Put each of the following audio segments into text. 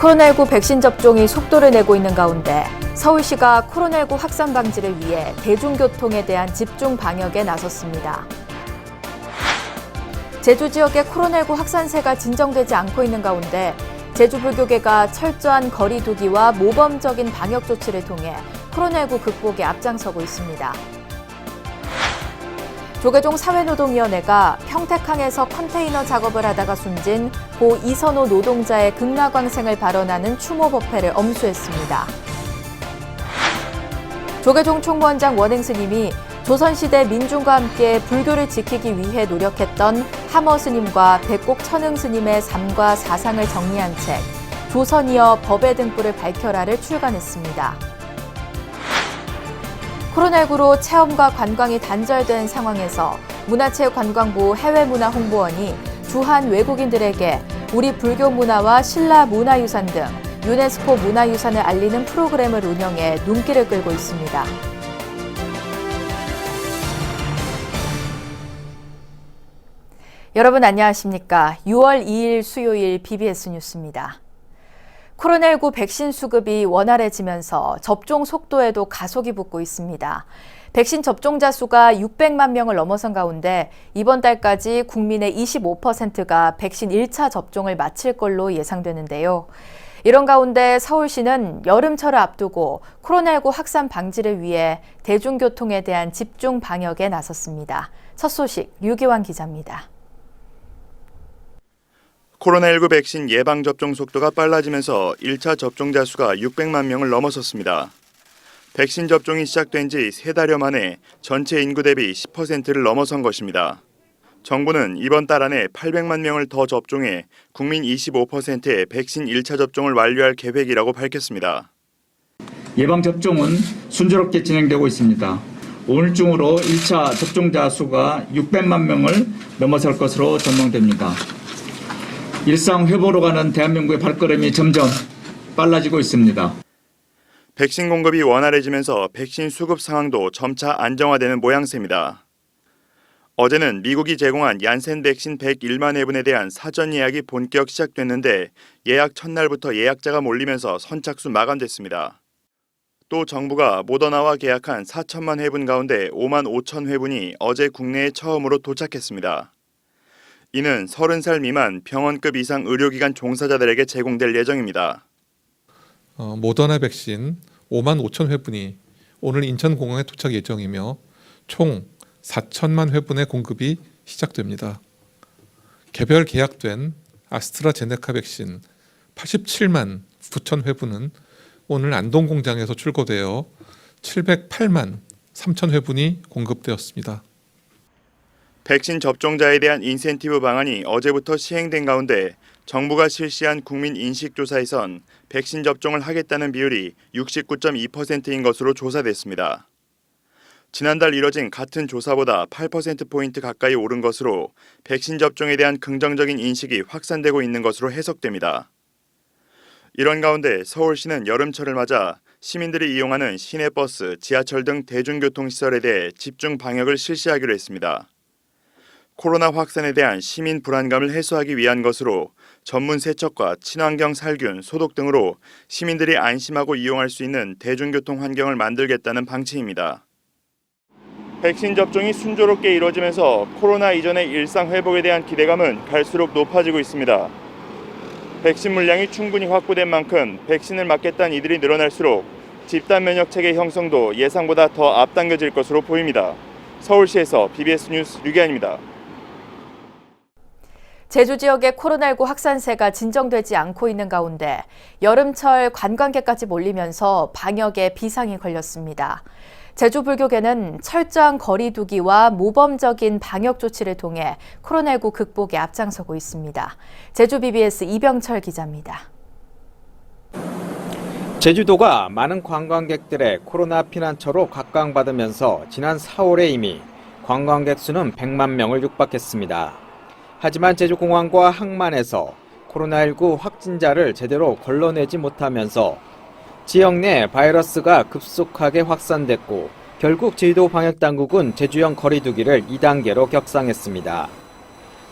코로나19 백신 접종이 속도를 내고 있는 가운데 서울시가 코로나19 확산 방지를 위해 대중교통에 대한 집중 방역에 나섰습니다. 제주 지역의 코로나19 확산세가 진정되지 않고 있는 가운데 제주불교계가 철저한 거리 두기와 모범적인 방역 조치를 통해 코로나19 극복에 앞장서고 있습니다. 조계종 사회노동위원회가 평택항에서 컨테이너 작업을 하다가 숨진 고 이선호 노동자의 극락왕생을 발언하는 추모 법회를 엄수했습니다. 조계종 총무원장 원행 스님이 조선시대 민중과 함께 불교를 지키기 위해 노력했던 함어 스님과 백곡 천흥 스님의 삶과 사상을 정리한 책 조선이여 법의 등불을 밝혀라를 출간했습니다. 코로나19로 체험과 관광이 단절된 상황에서 문화체육관광부 해외문화홍보원이 주한 외국인들에게 우리 불교 문화와 신라 문화유산 등 유네스코 문화유산을 알리는 프로그램을 운영해 눈길을 끌고 있습니다. 여러분 안녕하십니까? 6월 2일 수요일 BBS 뉴스입니다. 코로나19 백신 수급이 원활해지면서 접종 속도에도 가속이 붙고 있습니다. 백신 접종자 수가 600만 명을 넘어선 가운데 이번 달까지 국민의 25%가 백신 1차 접종을 마칠 걸로 예상되는데요. 이런 가운데 서울시는 여름철을 앞두고 코로나19 확산 방지를 위해 대중교통에 대한 집중 방역에 나섰습니다. 첫 소식 류기환 기자입니다. 코로나19 백신 예방접종 속도가 빨라지면서 1차 접종자 수가 600만 명을 넘어섰습니다. 백신 접종이 시작된 지 3달여 만에 전체 인구 대비 10%를 넘어선 것입니다. 정부는 이번 달 안에 800만 명을 더 접종해 국민 25%의 백신 1차 접종을 완료할 계획이라고 밝혔습니다. 예방접종은 순조롭게 진행되고 있습니다. 오늘 중으로 1차 접종자 수가 600만 명을 넘어설 것으로 전망됩니다. 일상 회복으로 가는 대한민국의 발걸음이 점점 빨라지고 있습니다. 백신 공급이 원활해지면서 백신 수급 상황도 점차 안정화되는 모양새입니다. 어제는 미국이 제공한 얀센 백신 101만 회분에 대한 사전 예약이 본격 시작됐는데 예약 첫날부터 예약자가 몰리면서 선착순 마감됐습니다. 또 정부가 모더나와 계약한 4천만 회분 가운데 5만 5천 회분이 어제 국내에 처음으로 도착했습니다. 이는 30살 미만 병원급 이상 의료기관 종사자들에게 제공될 예정입니다. 모더나 백신 5만 5천 회분이 오늘 인천공항에 도착 예정이며 총 4천만 회분의 공급이 시작됩니다. 개별 계약된 아스트라제네카 백신 87만 9천 회분은 오늘 안동 공장에서 출고되어 708만 3천 회분이 공급되었습니다. 백신 접종자에 대한 인센티브 방안이 어제부터 시행된 가운데 정부가 실시한 국민 인식조사에선 백신 접종을 하겠다는 비율이 69.2%인 것으로 조사됐습니다. 지난달 이뤄진 같은 조사보다 8%포인트 가까이 오른 것으로 백신 접종에 대한 긍정적인 인식이 확산되고 있는 것으로 해석됩니다. 이런 가운데 서울시는 여름철을 맞아 시민들이 이용하는 시내버스, 지하철 등 대중교통시설에 대해 집중 방역을 실시하기로 했습니다. 코로나 확산에 대한 시민 불안감을 해소하기 위한 것으로 전문 세척과 친환경 살균, 소독 등으로 시민들이 안심하고 이용할 수 있는 대중교통 환경을 만들겠다는 방침입니다. 백신 접종이 순조롭게 이루어지면서 코로나 이전의 일상 회복에 대한 기대감은 갈수록 높아지고 있습니다. 백신 물량이 충분히 확보된 만큼 백신을 맞겠다는 이들이 늘어날수록 집단 면역 체계 형성도 예상보다 더 앞당겨질 것으로 보입니다. 서울시에서 BBS 뉴스 류기환입니다. 제주 지역의 코로나19 확산세가 진정되지 않고 있는 가운데 여름철 관광객까지 몰리면서 방역에 비상이 걸렸습니다. 제주불교계는 철저한 거리 두기와 모범적인 방역 조치를 통해 코로나19 극복에 앞장서고 있습니다. 제주 BBS 이병철 기자입니다. 제주도가 많은 관광객들의 코로나 피난처로 각광받으면서 지난 4월에 이미 관광객 수는 100만 명을 육박했습니다. 하지만 제주공항과 항만에서 코로나19 확진자를 제대로 걸러내지 못하면서 지역 내 바이러스가 급속하게 확산됐고 결국 제주도 방역당국은 제주형 거리두기를 2단계로 격상했습니다.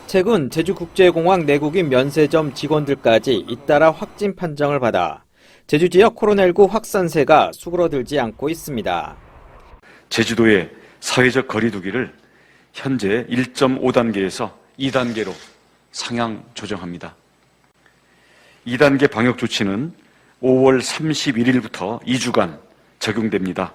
최근 제주국제공항 내국인 면세점 직원들까지 잇따라 확진 판정을 받아 제주 지역 코로나19 확산세가 수그러들지 않고 있습니다. 제주도의 사회적 거리두기를 현재 1.5단계에서 2단계로 상향 조정합니다. 2단계 방역 조치는 5월 31일부터 2주간 적용됩니다.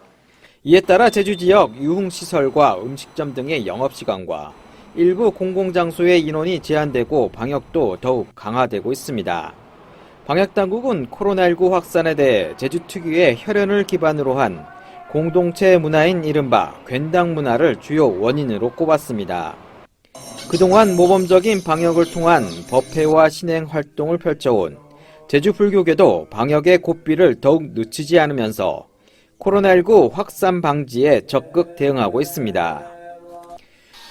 이에 따라 제주 지역 유흥시설과 음식점 등의 영업시간과 일부 공공장소의 인원이 제한되고 방역도 더욱 강화되고 있습니다. 방역당국은 코로나19 확산에 대해 제주 특유의 혈연을 기반으로 한 공동체 문화인 이른바 괜당 문화를 주요 원인으로 꼽았습니다. 그동안 모범적인 방역을 통한 법회와 신행 활동을 펼쳐온 제주 불교계도 방역의 고삐를 더욱 늦추지 않으면서 코로나19 확산 방지에 적극 대응하고 있습니다.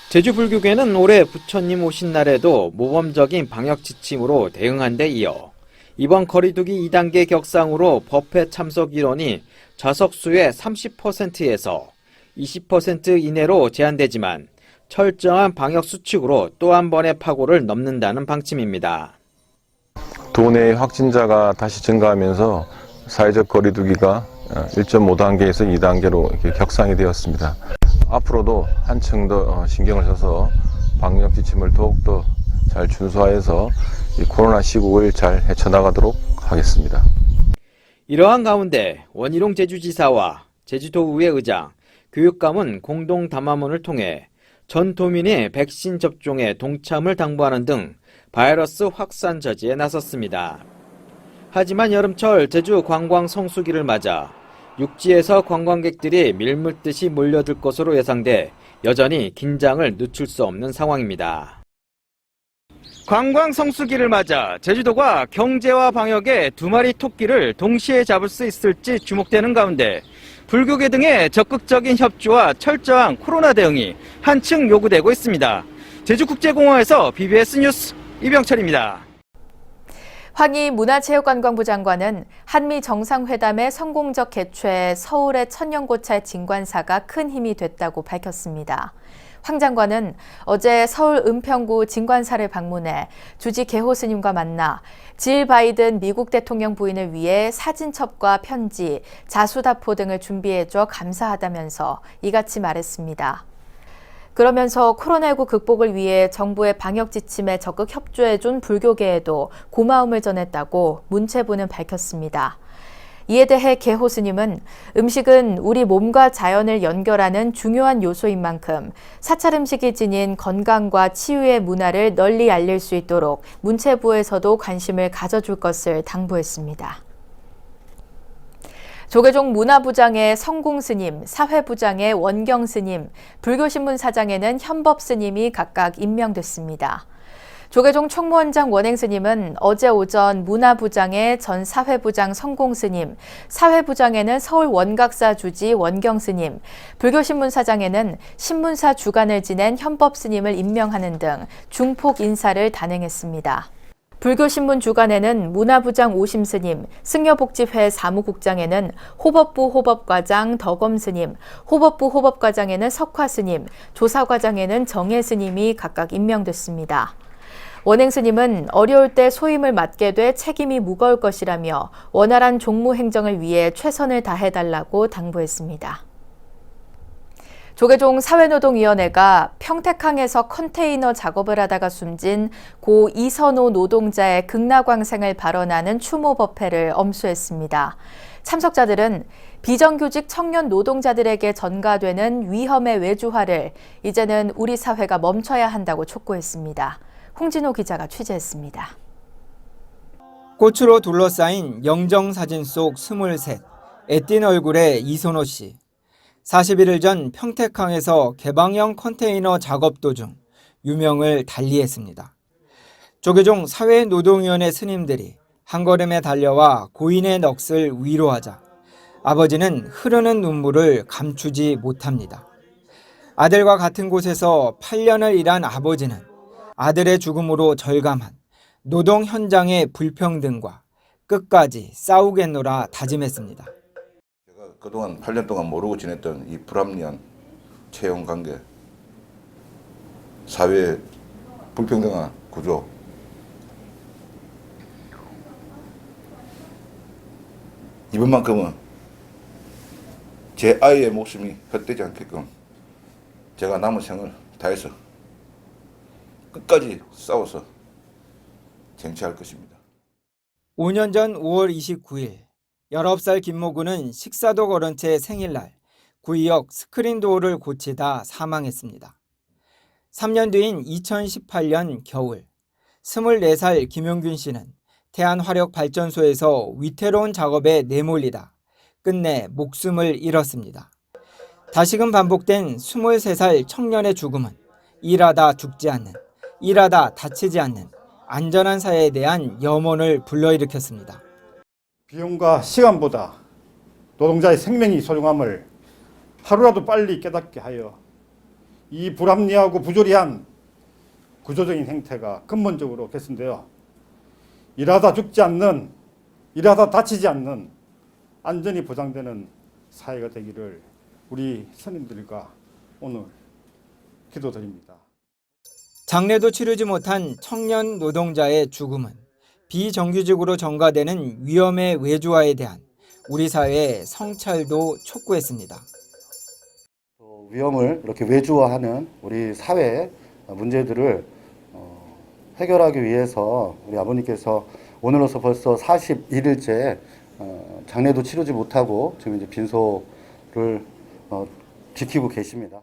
제주 불교계는 올해 부처님 오신 날에도 모범적인 방역 지침으로 대응한 데 이어 이번 거리두기 2단계 격상으로 법회 참석 인원이 좌석수의 30%에서 20% 이내로 제한되지만 철저한 방역 수칙으로 또 한 번의 파고를 넘는다는 방침입니다. 도내 확진자가 다시 증가하면서 사회적 거리두기가 1.5단계에서 2단계로 이렇게 격상이 되었습니다. 앞으로도 한층 더 신경을 써서 방역 지침을 더욱더 잘 준수하여서 이 코로나 시국을 잘 헤쳐나가도록 하겠습니다. 이러한 가운데 원희룡 제주지사와 제주도의회 의장, 교육감은 공동 담화문을 통해 전 도민의 백신 접종에 동참을 당부하는 등 바이러스 확산 저지에 나섰습니다. 하지만 여름철 제주 관광 성수기를 맞아 육지에서 관광객들이 밀물듯이 몰려들 것으로 예상돼 여전히 긴장을 늦출 수 없는 상황입니다. 관광 성수기를 맞아 제주도가 경제와 방역의 두 마리 토끼를 동시에 잡을 수 있을지 주목되는 가운데 불교계 등의 적극적인 협조와 철저한 코로나 대응이 한층 요구되고 있습니다. 제주국제공항에서 BBS 뉴스 이병철입니다. 황희 문화체육관광부 장관은 한미 정상회담의 성공적 개최에 서울의 천년고찰 진관사가 큰 힘이 됐다고 밝혔습니다. 황 장관은 어제 서울 은평구 진관사를 방문해 주지 개호 스님과 만나 질 바이든 미국 대통령 부인을 위해 사진첩과 편지, 자수다포 등을 준비해줘 감사하다면서 이같이 말했습니다. 그러면서 코로나19 극복을 위해 정부의 방역 지침에 적극 협조해준 불교계에도 고마움을 전했다고 문체부는 밝혔습니다. 이에 대해 개호 스님은 음식은 우리 몸과 자연을 연결하는 중요한 요소인 만큼 사찰 음식이 지닌 건강과 치유의 문화를 널리 알릴 수 있도록 문체부에서도 관심을 가져줄 것을 당부했습니다. 조계종 문화부장의 성공스님, 사회부장의 원경스님, 불교신문 사장에는 현법스님이 각각 임명됐습니다. 조계종 총무원장 원행스님은 어제 오전 문화부장의 전 사회부장 성공스님, 사회부장에는 서울 원각사 주지 원경스님, 불교신문 사장에는 신문사 주관을 지낸 현법스님을 임명하는 등 중폭 인사를 단행했습니다. 불교신문 주관에는 문화부장 오심스님, 승려복지회 사무국장에는 호법부 호법과장 덕엄스님, 호법부 호법과장에는 석화스님, 조사과장에는 정혜스님이 각각 임명됐습니다. 원행스님은 어려울 때 소임을 맡게 돼 책임이 무거울 것이라며 원활한 종무 행정을 위해 최선을 다해달라고 당부했습니다. 조계종 사회노동위원회가 평택항에서 컨테이너 작업을 하다가 숨진 고 이선호 노동자의 극락왕생을 발언하는 추모법회를 엄수했습니다. 참석자들은 비정규직 청년 노동자들에게 전가되는 위험의 외주화를 이제는 우리 사회가 멈춰야 한다고 촉구했습니다. 홍진호 기자가 취재했습니다. 꽃으로 둘러싸인 영정사진 속 23, 애띤 얼굴의 이선호 씨. 41일 전 평택항에서 개방형 컨테이너 작업 도중 유명을 달리했습니다. 조계종 사회노동위원회 스님들이 한걸음에 달려와 고인의 넋을 위로하자 아버지는 흐르는 눈물을 감추지 못합니다. 아들과 같은 곳에서 8년을 일한 아버지는 아들의 죽음으로 절감한 노동 현장의 불평등과 끝까지 싸우겠노라 다짐했습니다. 제가 그동안 8년 동안 모르고 지냈던 이 불합리한 채용 관계, 사회에 불평등한 구조. 이번만큼은 제 아이의 목숨이 헛되지 않게끔 제가 남은 생을 다해서 끝까지 싸워서 쟁취할 것입니다. 5년 전 5월 29일 19살 김모군은 식사도 거른 채 생일날 구의역 스크린도어를 고치다 사망했습니다. 3년 뒤인 2018년 겨울 24살 김용균 씨는 태안화력발전소에서 위태로운 작업에 내몰리다 끝내 목숨을 잃었습니다. 다시금 반복된 23살 청년의 죽음은 일하다 죽지 않는, 일하다 다치지 않는 안전한 사회에 대한 염원을 불러일으켰습니다. 비용과 시간보다 노동자의 생명이 소중함을 하루라도 빨리 깨닫게 하여 이 불합리하고 부조리한 구조적인 행태가 근본적으로 개선되어 일하다 죽지 않는, 일하다 다치지 않는 안전이 보장되는 사회가 되기를 우리 선임들과 오늘 기도드립니다. 장례도 치르지 못한 청년 노동자의 죽음은 비정규직으로 전가되는 위험의 외주화에 대한 우리 사회의 성찰도 촉구했습니다. 위험을 이렇게 외주화하는 우리 사회의 문제들을 해결하기 위해서 우리 아버님께서 오늘로서 벌써 41일째 장례도 치르지 못하고 지금 이제 빈소를 지키고 계십니다.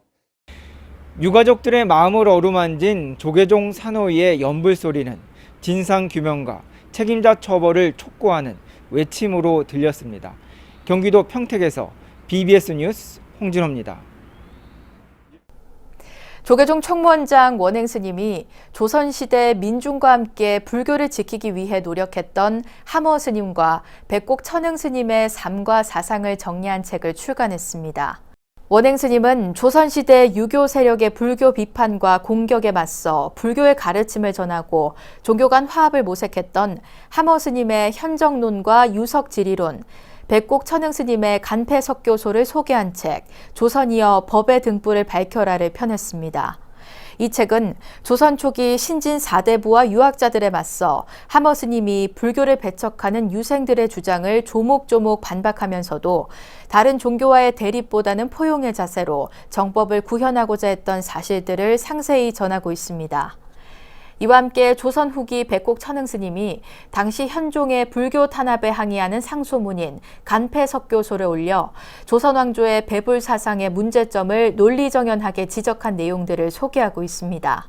유가족들의 마음을 어루만진 조계종 산호위의 연불소리는 진상규명과 책임자 처벌을 촉구하는 외침으로 들렸습니다. 경기도 평택에서 BBS 뉴스 홍진호입니다. 조계종 총무원장 원행 스님이 조선시대 민중과 함께 불교를 지키기 위해 노력했던 함어 스님과 백곡 천흥 스님의 삶과 사상을 정리한 책을 출간했습니다. 원행 스님은 조선시대 유교 세력의 불교 비판과 공격에 맞서 불교의 가르침을 전하고 종교 간 화합을 모색했던 함어 스님의 현정론과 유석지리론, 백곡 천흥 스님의 간패석교소를 소개한 책 조선이여 법의 등불을 밝혀라를 펴냈습니다. 이 책은 조선 초기 신진 4대부와 유학자들에 맞서 함어 스님이 불교를 배척하는 유생들의 주장을 조목조목 반박하면서도 다른 종교와의 대립보다는 포용의 자세로 정법을 구현하고자 했던 사실들을 상세히 전하고 있습니다. 이와 함께 조선 후기 백곡 천흥 스님이 당시 현종의 불교 탄압에 항의하는 상소문인 간패석교소를 올려 조선 왕조의 배불 사상의 문제점을 논리정연하게 지적한 내용들을 소개하고 있습니다.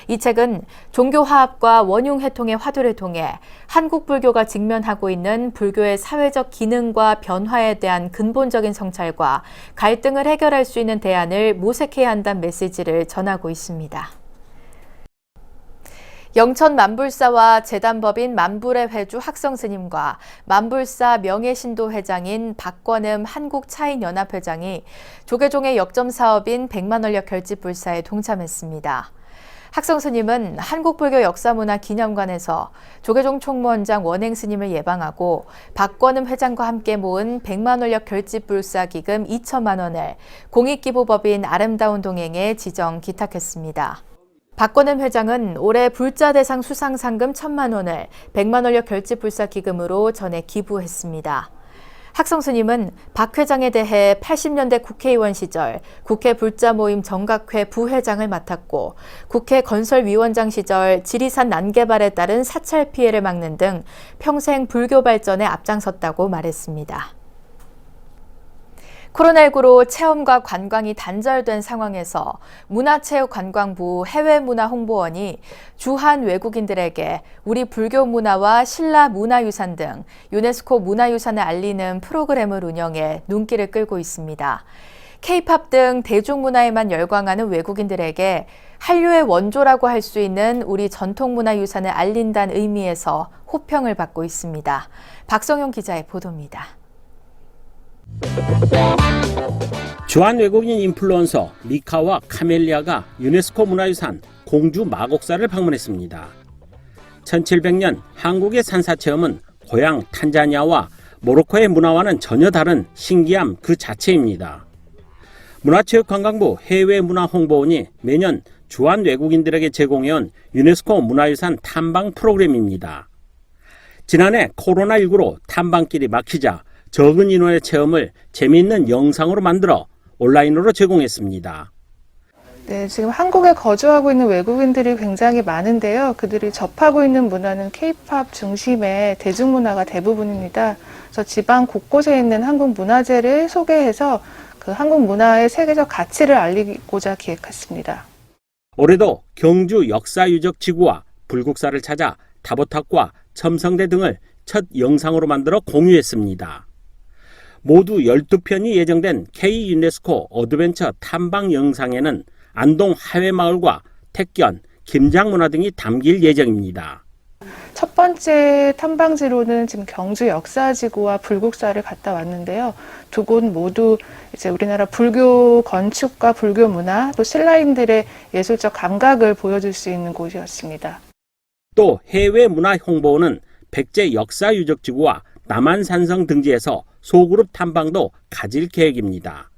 이 책은 종교 화합과 원흉 회통의 화두를 통해 한국 불교가 직면하고 있는 불교의 사회적 기능과 변화에 대한 근본적인 성찰과 갈등을 해결할 수 있는 대안을 모색해야 한다는 메시지를 전하고 있습니다. 영천 만불사와 재단법인 만불의 회주 학성스님과 만불사 명예신도 회장인 박권음 한국차인연합회장이 조계종의 역점 사업인 백만원력 결집불사에 동참했습니다. 학성스님은 한국불교 역사문화기념관에서 조계종 총무원장 원행 스님을 예방하고 박권음 회장과 함께 모은 백만원력 결집불사 기금 2천만 원을 공익기부법인 아름다운 동행에 지정 기탁했습니다. 박권음 회장은 올해 불자 대상 수상 상금 1,000만 원을 백만원력 결집불사 기금으로 전해 기부했습니다. 학성스님은 박 회장에 대해 80년대 국회의원 시절 국회 불자 모임 정각회 부회장을 맡았고 국회 건설위원장 시절 지리산 난개발에 따른 사찰 피해를 막는 등 평생 불교 발전에 앞장섰다고 말했습니다. 코로나19로 체험과 관광이 단절된 상황에서 문화체육관광부 해외문화홍보원이 주한 외국인들에게 우리 불교 문화와 신라 문화유산 등 유네스코 문화유산을 알리는 프로그램을 운영해 눈길을 끌고 있습니다. K-팝 등 대중문화에만 열광하는 외국인들에게 한류의 원조라고 할 수 있는 우리 전통문화유산을 알린다는 의미에서 호평을 받고 있습니다. 박성용 기자의 보도입니다. 주한 외국인 인플루언서 리카와 카멜리아가 유네스코 문화유산 공주 마곡사를 방문했습니다. 1700년 한국의 산사체험은 고향 탄자니아와 모로코의 문화와는 전혀 다른 신기함 그 자체입니다. 문화체육관광부 해외문화홍보원이 매년 주한 외국인들에게 제공해온 유네스코 문화유산 탐방 프로그램입니다. 지난해 코로나19로 탐방길이 막히자 적은 인원의 체험을 재미있는 영상으로 만들어 온라인으로 제공했습니다. 네, 지금 한국에 거주하고 있는 외국인들이 굉장히 많은데요. 그들이 접하고 있는 문화는 K-팝 중심의 대중문화가 대부분입니다. 그래서 지방 곳곳에 있는 한국 문화재를 소개해서 그 한국 문화의 세계적 가치를 알리고자 기획했습니다. 올해도 경주 역사유적 지구와 불국사를 찾아 다보탑과 첨성대 등을 첫 영상으로 만들어 공유했습니다. 모두 12편이 예정된 K 유네스코 어드벤처 탐방 영상에는 안동 하회마을과 택견, 김장문화 등이 담길 예정입니다. 첫 번째 탐방지로는 지금 경주 역사지구와 불국사를 갔다 왔는데요. 두 곳 모두 이제 우리나라 불교 건축과 불교 문화, 또 신라인들의 예술적 감각을 보여줄 수 있는 곳이었습니다. 또 해외 문화 홍보는 백제 역사유적지구와 남한산성 등지에서 소그룹 탐방도 가질 계획입니다.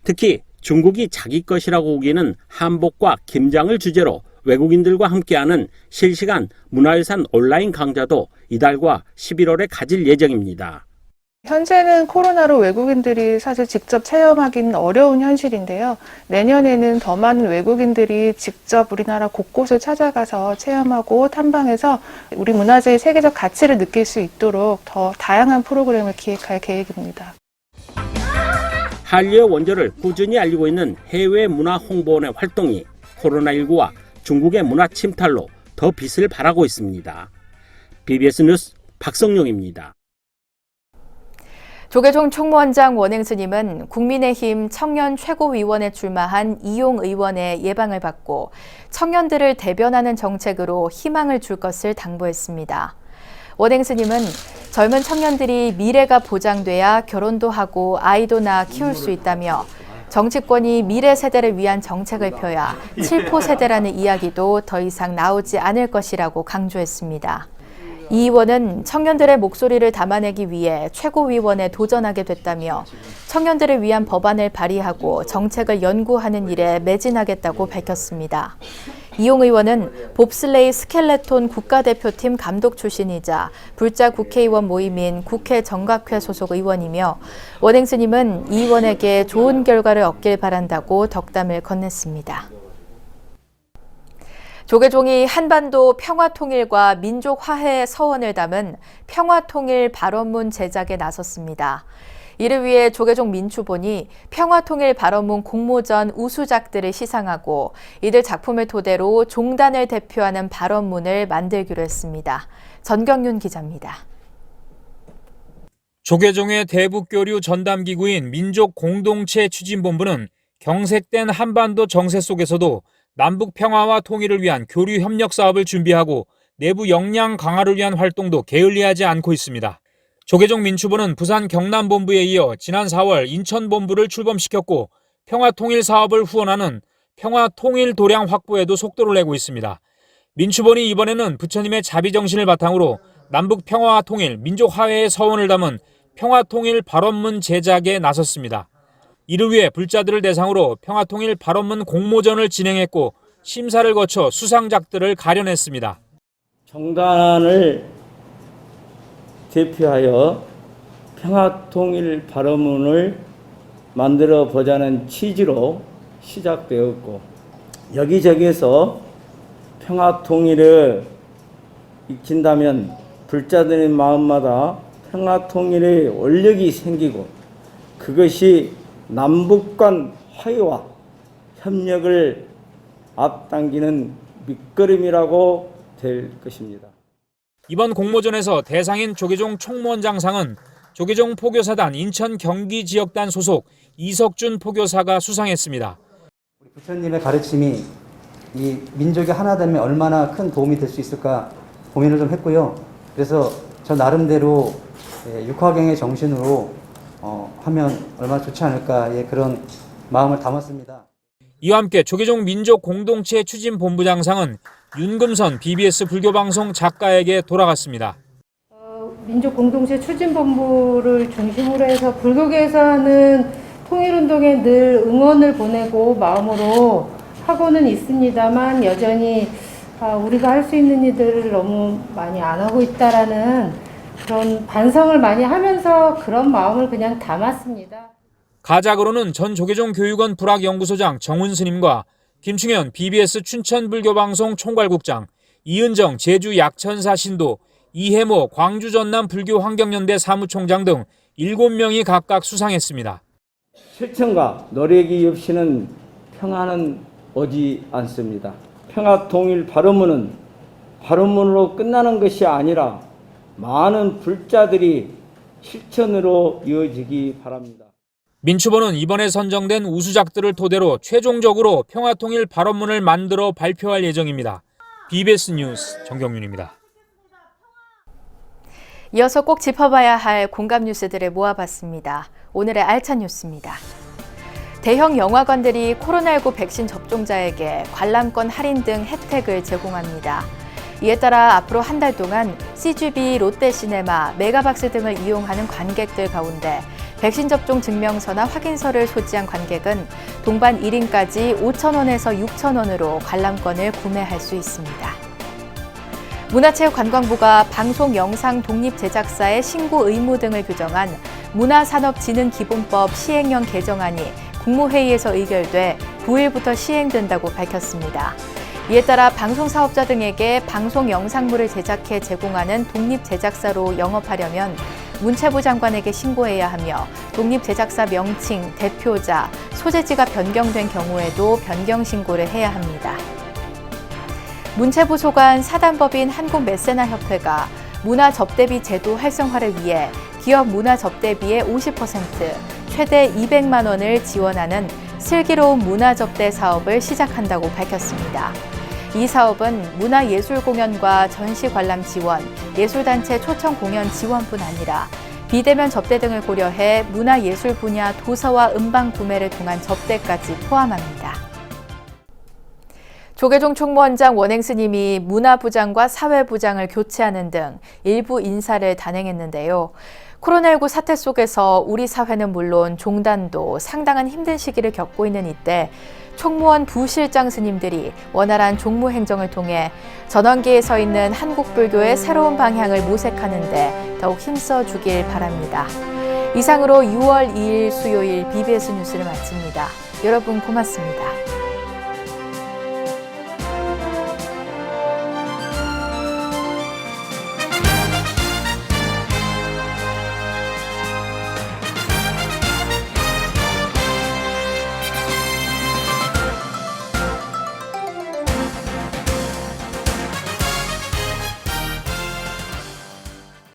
특히 중국이 자기 것이라고 우기는 한복과 김장을 주제로 외국인들과 함께하는 실시간 문화유산 온라인 강좌도 이달과 11월에 가질 예정입니다. 현재는 코로나로 외국인들이 사실 직접 체험하기는 어려운 현실인데요. 내년에는 더 많은 외국인들이 직접 우리나라 곳곳을 찾아가서 체험하고 탐방해서 우리 문화재의 세계적 가치를 느낄 수 있도록 더 다양한 프로그램을 기획할 계획입니다. 한류의 원조를 꾸준히 알리고 있는 해외 문화 홍보원의 활동이 코로나19와 중국의 문화 침탈로 더 빛을 발하고 있습니다. BBS 뉴스 박성용입니다. 조계종 총무원장 원행 스님은 국민의힘 청년 최고위원에 출마한 이용 의원의 예방을 받고 청년들을 대변하는 정책으로 희망을 줄 것을 당부했습니다. 원행 스님은 젊은 청년들이 미래가 보장돼야 결혼도 하고 아이도 낳아 키울 수 있다며 정치권이 미래 세대를 위한 정책을 펴야 7포 세대라는 이야기도 더 이상 나오지 않을 것이라고 강조했습니다. 이 의원은 청년들의 목소리를 담아내기 위해 최고위원에 도전하게 됐다며 청년들을 위한 법안을 발의하고 정책을 연구하는 일에 매진하겠다고 밝혔습니다. 이용 의원은 봅슬레이 스켈레톤 국가대표팀 감독 출신이자 불자 국회의원 모임인 국회 정각회 소속 의원이며 원행 스님은 이 의원에게 좋은 결과를 얻길 바란다고 덕담을 건넸습니다. 조계종이 한반도 평화통일과 민족화해 서원을 담은 평화통일 발언문 제작에 나섰습니다. 이를 위해 조계종 민추본이 평화통일 발언문 공모전 우수작들을 시상하고 이들 작품을 토대로 종단을 대표하는 발언문을 만들기로 했습니다. 전경윤 기자입니다. 조계종의 대북교류 전담기구인 민족공동체 추진본부는 경색된 한반도 정세 속에서도 남북 평화와 통일을 위한 교류 협력 사업을 준비하고 내부 역량 강화를 위한 활동도 게을리하지 않고 있습니다. 조계종 민추본은 부산 경남본부에 이어 지난 4월 인천본부를 출범시켰고 평화통일 사업을 후원하는 평화통일 도량 확보에도 속도를 내고 있습니다. 민추본이 이번에는 부처님의 자비정신을 바탕으로 남북 평화와 통일, 민족화해의 서원을 담은 평화통일 발언문 제작에 나섰습니다. 이를 위해 불자들을 대상으로 평화통일 발언문 공모전을 진행했고 심사를 거쳐 수상작들을 가려냈습니다. 정단을 대표하여 평화통일 발언문을 만들어 보자는 취지로 시작되었고 여기저기에서 평화통일을 익힌다면 불자들의 마음마다 평화통일의 원력이 생기고 그것이 남북 간 화해와 협력을 앞당기는 밑거름이라고 될 것입니다. 이번 공모전에서 대상인 조계종 총무원장상은 조계종 포교사단 인천 경기 지역단 소속 이석준 포교사가 수상했습니다. 우리 부처님의 가르침이 이 민족이 하나 되면 얼마나 큰 도움이 될 수 있을까 고민을 좀 했고요. 그래서 저 나름대로 육화경의 정신으로 하면 얼마나 좋지 않을까 그런 마음을 담았습니다. 이와 함께 조계종 민족공동체 추진본부장상은 윤금선 BBS 불교방송 작가에게 돌아갔습니다. 민족공동체 추진본부를 중심으로 해서 불교계에서 하는 통일운동에 늘 응원을 보내고 마음으로 하고는 있습니다만 여전히 우리가 할 수 있는 일들을 너무 많이 안 하고 있다라는 그런 반성을 많이 하면서 그런 마음을 그냥 담았습니다. 가작으로는 전 조계종 교육원 불학연구소장 정훈 스님과 김충현 BBS 춘천불교방송 총괄국장, 이은정 제주 약천사 신도, 이해모 광주 전남 불교환경연대 사무총장 등 7명이 각각 수상했습니다. 실천과 노력이 없이는 평화는 오지 않습니다. 평화통일 바른문은 바른문으로 끝나는 것이 아니라 많은 불자들이 실천으로 이어지기 바랍니다. 민추보는 이번에 선정된 우수작들을 토대로 최종적으로 평화통일 발언문을 만들어 발표할 예정입니다. BBS 뉴스 정경윤입니다. 이어서 꼭 짚어봐야 할 공감 뉴스들을 모아봤습니다. 오늘의 알찬 뉴스입니다. 대형 영화관들이 코로나19 백신 접종자에게 관람권 할인 등 혜택을 제공합니다. 이에 따라 앞으로 한 달 동안 CGV, 롯데시네마, 메가박스 등을 이용하는 관객들 가운데 백신 접종 증명서나 확인서를 소지한 관객은 동반 1인까지 5,000원에서 6,000원으로 관람권을 구매할 수 있습니다. 문화체육관광부가 방송 영상 독립 제작사의 신고 의무 등을 규정한 문화산업진흥기본법 시행령 개정안이 국무회의에서 의결돼 9일부터 시행된다고 밝혔습니다. 이에 따라 방송사업자 등에게 방송 영상물을 제작해 제공하는 독립 제작사로 영업하려면 문체부 장관에게 신고해야 하며 독립 제작사 명칭, 대표자, 소재지가 변경된 경우에도 변경 신고를 해야 합니다. 문체부 소관 사단법인 한국메세나협회가 문화접대비 제도 활성화를 위해 기업 문화접대비의 50%, 최대 200만 원을 지원하는 슬기로운 문화접대 사업을 시작한다고 밝혔습니다. 이 사업은 문화예술공연과 전시관람 지원, 예술단체 초청 공연 지원뿐 아니라 비대면 접대 등을 고려해 문화예술 분야 도서와 음반 구매를 통한 접대까지 포함합니다. 조계종 총무원장 원행 스님이 문화부장과 사회부장을 교체하는 등 일부 인사를 단행했는데요. 코로나19 사태 속에서 우리 사회는 물론 종단도 상당한 힘든 시기를 겪고 있는 이때 총무원 부실장 스님들이 원활한 종무 행정을 통해 전원기에 서 있는 한국 불교의 새로운 방향을 모색하는 데 더욱 힘써 주길 바랍니다. 이상으로 6월 2일 수요일 BBS 뉴스를 마칩니다. 여러분 고맙습니다.